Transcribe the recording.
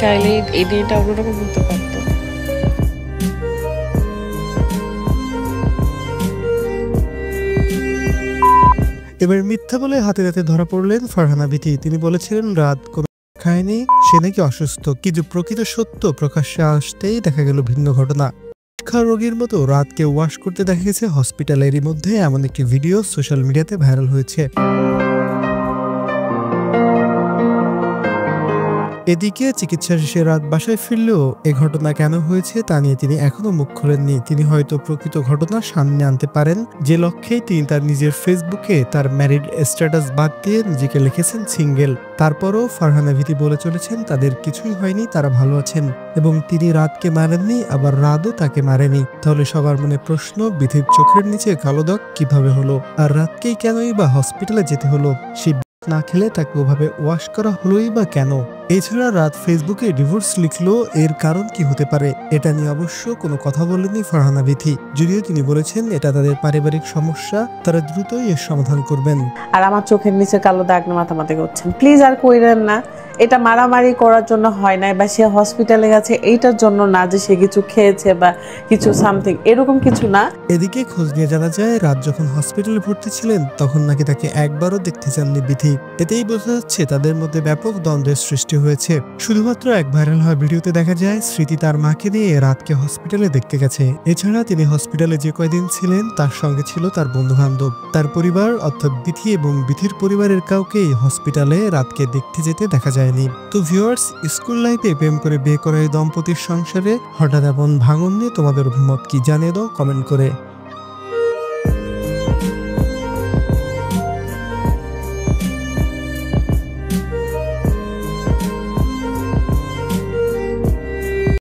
চাইলে এই দিনটা অন্যরকম হতে পারতো। এবার মিথ্যা বলে হাতে নাতে ধরা পড়লেন ফারহানা বিথি। তিনি বলেছিলেন রাত কোনো খায়নি, সে নাকি অসুস্থ, কিন্তু প্রকৃত সত্য প্রকাশ্যে আসতেই দেখা গেল ভিন্ন ঘটনা। রোগীর মতো রাতকে ওয়াশ করতে দেখা গেছে হসপিটালেরই মধ্যে, এমন একটি ভিডিও সোশ্যাল মিডিয়াতে ভাইরাল হয়েছে। এদিকে চিকিৎসা শেষে রাত বাসায় ফিরলেও এ ঘটনা কেন হয়েছে তা নিয়ে তিনি এখনো মুখ খোলেননি। তিনি হয়তো প্রকৃত ঘটনা সামনে আনতে পারেন, যে লক্ষ্যেই তিনি তার নিজের ফেসবুকে তার ম্যারিড স্ট্যাটাস বাদ দিয়ে নিজেকে লিখেছেন সিঙ্গেল। তারপরও ফারহানা বিথি বলে চলেছেন তাদের কিছুই হয়নি, তারা ভালো আছেন, এবং তিনি রাতকে মারেননি, আবার রাতও তাকে মারেনি। তাহলে সবার মনে প্রশ্ন, বিথির চোখের নিচে কালো দাগ কিভাবে হলো, আর রাতকেই কেনই বা হসপিটালে যেতে হলো? সেই না খেলে তাকে ওভাবে ওয়াশ করা হলোই বা কেন? এছাড়া রাত ফেসবুকে ডিভোর্স লিখলো, এর কারণ কি হতে পারে? এটা নিয়ে অবশ্য কোনো কথা বলেননি ফারহানা বিথি, যদিও তিনি বলেছেন এটা তাদের পারিবারিক সমস্যা, তারা দ্রুতই এর সমাধান করবেন। আর আমার চোখের নিচে কালো দাগ না মাথামাতি করছেন, প্লিজ আর কইরেন না। এটা মারামারি করার জন্য হয় নাই, বা সে হসপিটালে গেছে এইটার জন্য না যে সে কিছু খেয়েছে বা কিছু সামথিং, এরকম কিছু না। এদিকে খোঁজ নিয়ে জানা যায় রাত যখন হসপিটালে ভর্তি ছিলেন তখন নাকি তাকে একবারও দেখতে চাননি বিথি। এতেই বোঝা যাচ্ছে তাদের মধ্যে ব্যাপক দ্বন্দ্বের সৃষ্টি হয়েছে। শুধুমাত্র এক ভাইরাল হওয়া ভিডিওতে দেখা যায় স্মৃতি তার মাকে নিয়ে রাতকে হসপিটালে দেখতে গেছে। এছাড়া তিনি হসপিটালে যে কয়দিন ছিলেন তার সঙ্গে ছিল তার বন্ধু বান্ধব, তার পরিবার অর্থাৎ বিথি এবং বিথির পরিবারের কাউকেই হসপিটালে রাতকে দেখতে যেতে দেখা যায়নি। তো ভিউয়ার্স, স্কুল লাইফে প্রেম করে বিয়ে করা এই দম্পতির সংসারে হঠাৎ এমন ভাঙন নিয়ে তোমাদের অভিমত কি জানিয়ে দাও কমেন্ট করে।